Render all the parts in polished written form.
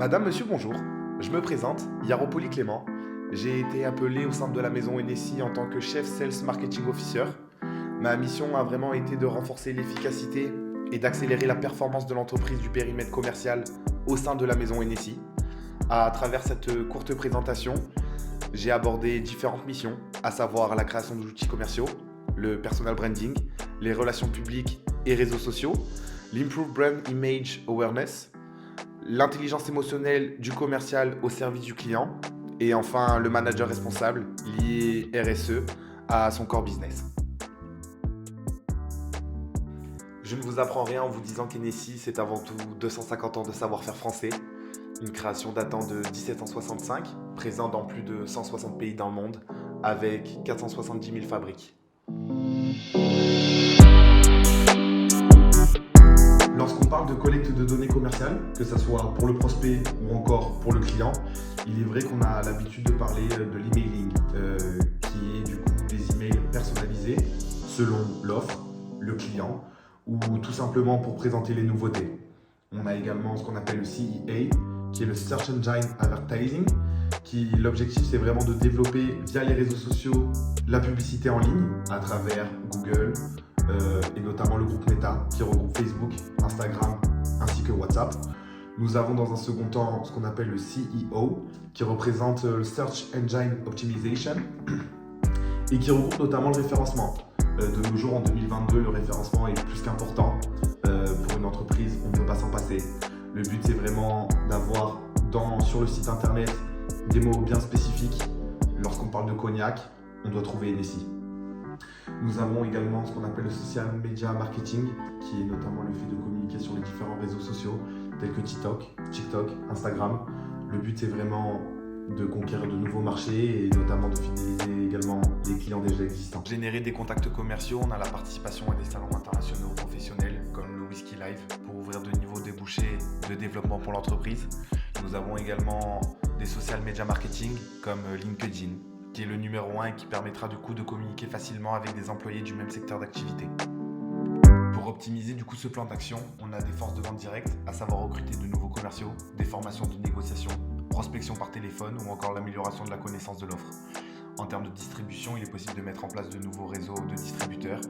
Madame, monsieur, bonjour. Je me présente, Yaropoli Clément. J'ai été appelé au sein de la maison NSI en tant que chef Sales Marketing Officer. Ma mission a vraiment été de renforcer l'efficacité et d'accélérer la performance de l'entreprise du périmètre commercial au sein de la maison NSI. À travers cette courte présentation, j'ai abordé différentes missions, à savoir la création d'outils commerciaux, le personal branding, les relations publiques et réseaux sociaux, l'Improve Brand Image Awareness, l'intelligence émotionnelle du commercial au service du client et enfin le manager responsable lié RSE à son core business. Je ne vous apprends rien en vous disant qu'NSI, c'est avant tout 250 ans de savoir-faire français, une création datant de 1765, présent dans plus de 160 pays dans le monde, avec 470 000 fabriques. Lorsqu'on parle de collecte de données commerciales, que ce soit pour le prospect ou encore pour le client, il est vrai qu'on a l'habitude de parler de l'emailing, qui est du coup des emails personnalisés selon l'offre, le client, ou tout simplement pour présenter les nouveautés. On a également ce qu'on appelle le CEA, qui est le Search Engine Advertising, qui l'objectif c'est vraiment de développer via les réseaux sociaux la publicité en ligne à travers Google et notamment le groupe Meta qui regroupe Facebook, Instagram ainsi que WhatsApp. Nous avons dans un second temps ce qu'on appelle le CEO qui représente le Search Engine Optimization et qui regroupe notamment le référencement. De nos jours en 2022, le référencement est plus qu'important pour une entreprise, on ne peut pas s'en passer. Le but c'est vraiment d'avoir sur le site internet des mots bien spécifiques. Lorsqu'on parle de cognac, on doit trouver NSI. Nous avons également ce qu'on appelle le social media marketing, qui est notamment le fait de communiquer sur les différents réseaux sociaux tels que TikTok, Instagram. Le but c'est vraiment de conquérir de nouveaux marchés et notamment de fidéliser également les clients déjà existants. Générer des contacts commerciaux, on a la participation à des salons internationaux professionnels comme le Whisky Live pour ouvrir de nouveaux débouchés de développement pour l'entreprise. Nous avons également des social media marketing comme LinkedIn, qui est le numéro 1 et qui permettra du coup de communiquer facilement avec des employés du même secteur d'activité. Pour optimiser du coup ce plan d'action, on a des forces de vente directes, à savoir recruter de nouveaux commerciaux, des formations de négociation, prospection par téléphone ou encore l'amélioration de la connaissance de l'offre. En termes de distribution, il est possible de mettre en place de nouveaux réseaux de distributeurs,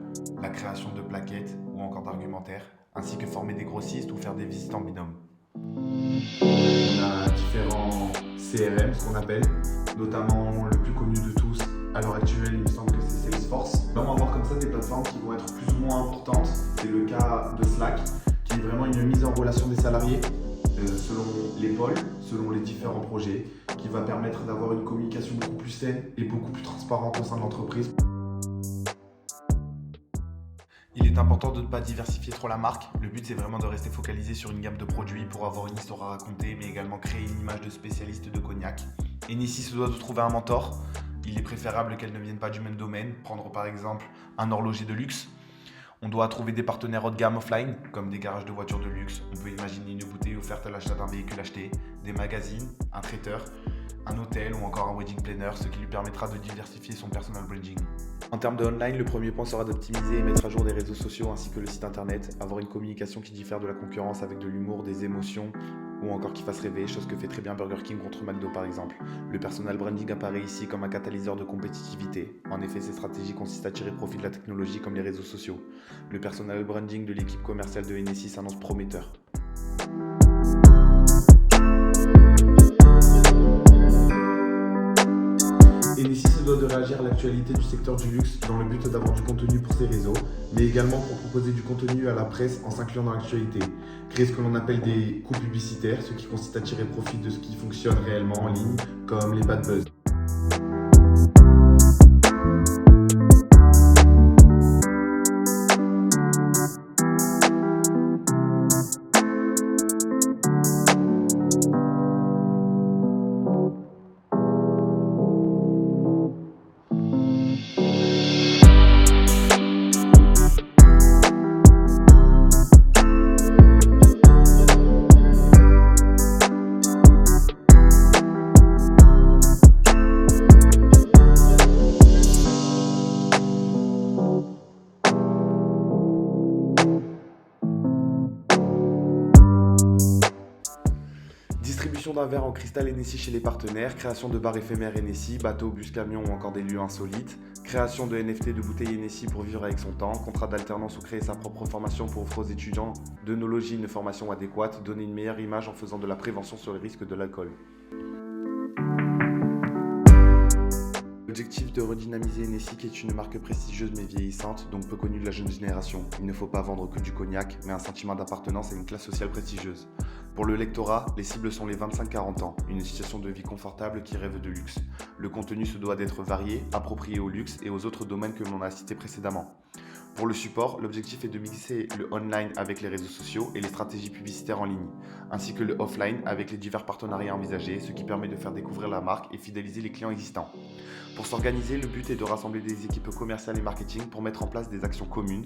la création de plaquettes ou encore d'argumentaires, ainsi que former des grossistes ou faire des visites en binôme. On a différents CRM, ce qu'on appelle, notamment le plus connu de tous à l'heure actuelle, il me semble que c'est Salesforce. On va avoir comme ça des plateformes qui vont être plus ou moins importantes. C'est le cas de Slack, qui est vraiment une mise en relation des salariés selon les pôles, selon les différents projets, qui va permettre d'avoir une communication beaucoup plus saine et beaucoup plus transparente au sein de l'entreprise. Il est important de ne pas diversifier trop la marque. Le but c'est vraiment de rester focalisé sur une gamme de produits pour avoir une histoire à raconter, mais également créer une image de spécialiste de cognac. NSI se doit de trouver un mentor. Il est préférable qu'elle ne vienne pas du même domaine. Prendre par exemple un horloger de luxe. On doit trouver des partenaires haut de gamme offline, comme des garages de voitures de luxe. On peut imaginer une bouteille offerte à l'achat d'un véhicule acheté, des magazines, un traiteur, un hôtel ou encore un wedding planner, ce qui lui permettra de diversifier son personal branding. En termes de online, le premier point sera d'optimiser et mettre à jour des réseaux sociaux ainsi que le site internet, avoir une communication qui diffère de la concurrence avec de l'humour, des émotions ou encore qui fasse rêver, chose que fait très bien Burger King contre McDo par exemple. Le personal branding apparaît ici comme un catalyseur de compétitivité. En effet, ces stratégies consistent à tirer profit de la technologie comme les réseaux sociaux. Le personal branding de l'équipe commerciale de NSI s'annonce prometteur. NSI se doit de réagir à l'actualité du secteur du luxe dans le but d'avoir du contenu pour ses réseaux, mais également pour proposer du contenu à la presse en s'incluant dans l'actualité. Créer ce que l'on appelle des coups publicitaires, ce qui consiste à tirer profit de ce qui fonctionne réellement en ligne, comme les bad buzz. Distribution d'un verre en cristal Hennessy chez les partenaires, création de bars éphémères Hennessy, bateaux, bus, camions ou encore des lieux insolites, création de NFT de bouteilles Hennessy pour vivre avec son temps, contrat d'alternance ou créer sa propre formation pour offrir aux étudiants d'œnologie une formation adéquate, donner une meilleure image en faisant de la prévention sur les risques de l'alcool. L'objectif de redynamiser Hennessy qui est une marque prestigieuse mais vieillissante, donc peu connue de la jeune génération. Il ne faut pas vendre que du cognac, mais un sentiment d'appartenance à une classe sociale prestigieuse. Pour le lectorat, les cibles sont les 25-40 ans, une situation de vie confortable qui rêve de luxe. Le contenu se doit d'être varié, approprié au luxe et aux autres domaines que l'on a cités précédemment. Pour le support, l'objectif est de mixer le online avec les réseaux sociaux et les stratégies publicitaires en ligne, ainsi que le offline avec les divers partenariats envisagés, ce qui permet de faire découvrir la marque et fidéliser les clients existants. Pour s'organiser, le but est de rassembler des équipes commerciales et marketing pour mettre en place des actions communes.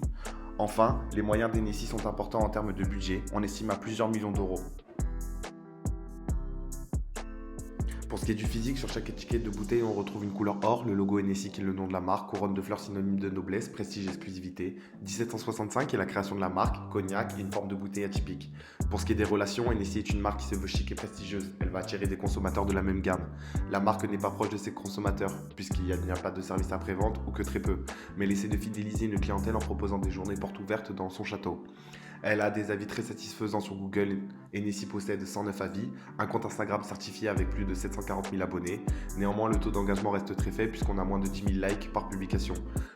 Enfin, les moyens d'Hennessy sont importants en termes de budget, on estime à plusieurs millions d'euros. Pour ce qui est du physique, sur chaque étiquette de bouteille, on retrouve une couleur or, le logo Hennessy qui est le nom de la marque, couronne de fleurs synonyme de noblesse, prestige et exclusivité. 1765 est la création de la marque, cognac et une forme de bouteille atypique. Pour ce qui est des relations, Hennessy est une marque qui se veut chic et prestigieuse. Elle va attirer des consommateurs de la même gamme. La marque n'est pas proche de ses consommateurs, puisqu'il n'y a pas de service après-vente ou que très peu, mais elle essaie de fidéliser une clientèle en proposant des journées portes ouvertes dans son château. Elle a des avis très satisfaisants sur Google. Hennessy possède 109 avis, un compte Instagram certifié avec plus de 740 000 abonnés. Néanmoins, le taux d'engagement reste très faible puisqu'on a moins de 10 000 likes par publication.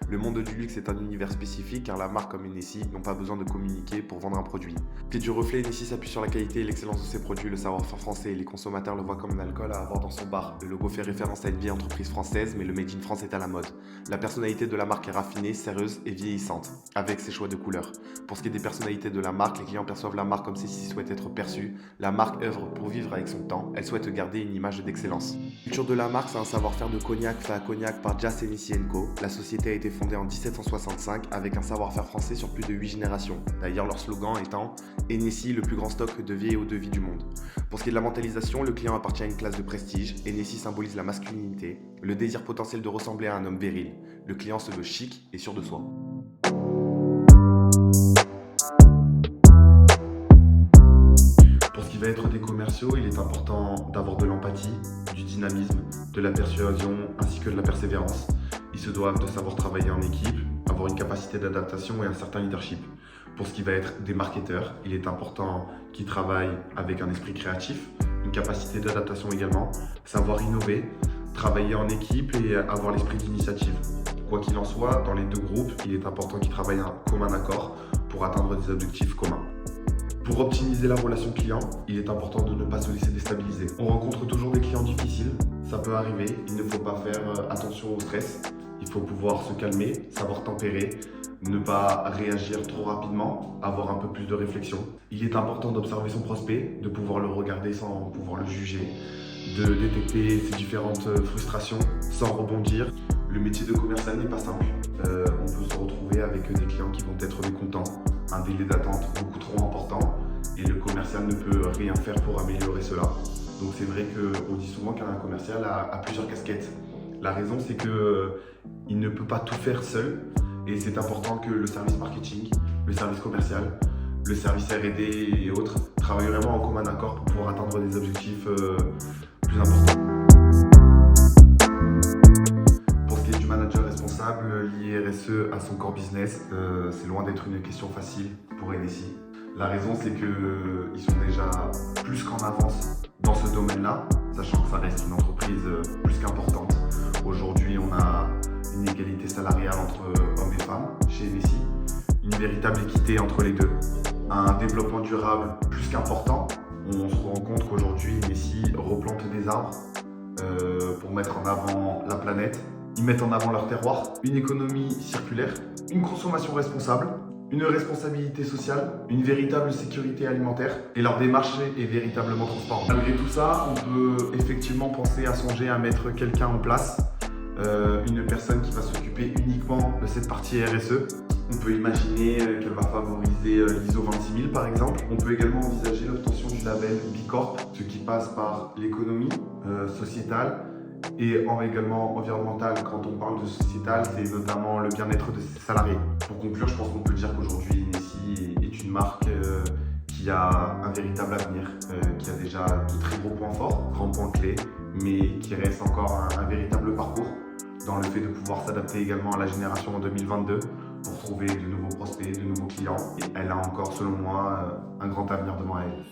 Le monde du luxe est un univers spécifique car la marque comme Hennessy n'ont pas besoin de communiquer pour vendre un produit. Pied du reflet, Hennessy s'appuie sur la qualité et l'excellence de ses produits, le savoir-faire français. Les consommateurs le voient comme un alcool à avoir dans son bar. Le logo fait référence à une vieille entreprise française, mais le Made in France est à la mode. La personnalité de la marque est raffinée, sérieuse et vieillissante, avec ses choix de couleurs. Pour ce qui est des personnalités de la marque, les clients perçoivent la marque comme celle-ci souhaite être perçue. La marque œuvre pour vivre avec son temps, elle souhaite garder une image d'excellence. La culture de la marque, c'est un savoir-faire de cognac fait à Cognac par Jas Hennessy & Co. La société a été fondée en 1765 avec un savoir-faire français sur plus de 8 générations. D'ailleurs, leur slogan étant « Hennessy, le plus grand stock de vieille eau de vie du monde ». Pour ce qui est de la mentalisation, le client appartient à une classe de prestige. Hennessy symbolise la masculinité, le désir potentiel de ressembler à un homme viril. Le client se veut chic et sûr de soi. Pour ce qui va être des commerciaux, il est important d'avoir de l'empathie, du dynamisme, de la persuasion ainsi que de la persévérance. Ils se doivent de savoir travailler en équipe, avoir une capacité d'adaptation et un certain leadership. Pour ce qui va être des marketeurs, il est important qu'ils travaillent avec un esprit créatif, une capacité d'adaptation également, savoir innover, travailler en équipe et avoir l'esprit d'initiative. Quoi qu'il en soit, dans les deux groupes, il est important qu'ils travaillent en commun accord pour atteindre des objectifs communs. Pour optimiser la relation client, il est important de ne pas se laisser déstabiliser. On rencontre toujours des clients difficiles, ça peut arriver, il ne faut pas faire attention au stress. Il faut pouvoir se calmer, savoir tempérer, ne pas réagir trop rapidement, avoir un peu plus de réflexion. Il est important d'observer son prospect, de pouvoir le regarder sans pouvoir le juger, de détecter ses différentes frustrations sans rebondir. Le métier de commercial n'est pas simple. On peut se retrouver avec des clients qui vont être mécontents, un délai d'attente beaucoup trop important et le commercial ne peut rien faire pour améliorer cela. Donc c'est vrai qu'on dit souvent qu'un commercial a plusieurs casquettes. La raison, c'est qu'il ne peut pas tout faire seul et c'est important que le service marketing, le service commercial, le service R&D et autres travaillent vraiment en commun accord pour pouvoir atteindre des objectifs plus importants. Pour ce qui est du manager responsable, lier RSE à son core business, c'est loin d'être une question facile pour Hennessy. La raison, c'est qu'ils sont déjà plus qu'en avance dans ce domaine-là, sachant que ça reste une entreprise plus qu'importante. Aujourd'hui, on a une égalité salariale entre hommes et femmes chez Hennessy, une véritable équité entre les deux, un développement durable plus qu'important. On se rend compte qu'aujourd'hui, Hennessy replante des arbres pour mettre en avant la planète. Ils mettent en avant leur terroir, une économie circulaire, une consommation responsable, une responsabilité sociale, une véritable sécurité alimentaire et leur démarche est véritablement transparente. Malgré tout ça, on peut effectivement penser à songer à mettre quelqu'un en place, une personne qui va s'occuper uniquement de cette partie RSE. On peut imaginer qu'elle va favoriser l'ISO 26000 par exemple. On peut également envisager l'obtention du label B Corp, ce qui passe par l'économie sociétale et également environnementale. Quand on parle de sociétal, c'est notamment le bien-être de ses salariés. Pour conclure, je pense qu'on peut dire qu'aujourd'hui, Hennessy est une marque qui a un véritable avenir, qui a déjà déjà de très gros points forts, grands points clés, mais qui reste encore un véritable parcours dans le fait de pouvoir s'adapter également à la génération en 2022 pour trouver de nouveaux prospects, de nouveaux clients. Et elle a encore, selon moi, un grand avenir devant elle.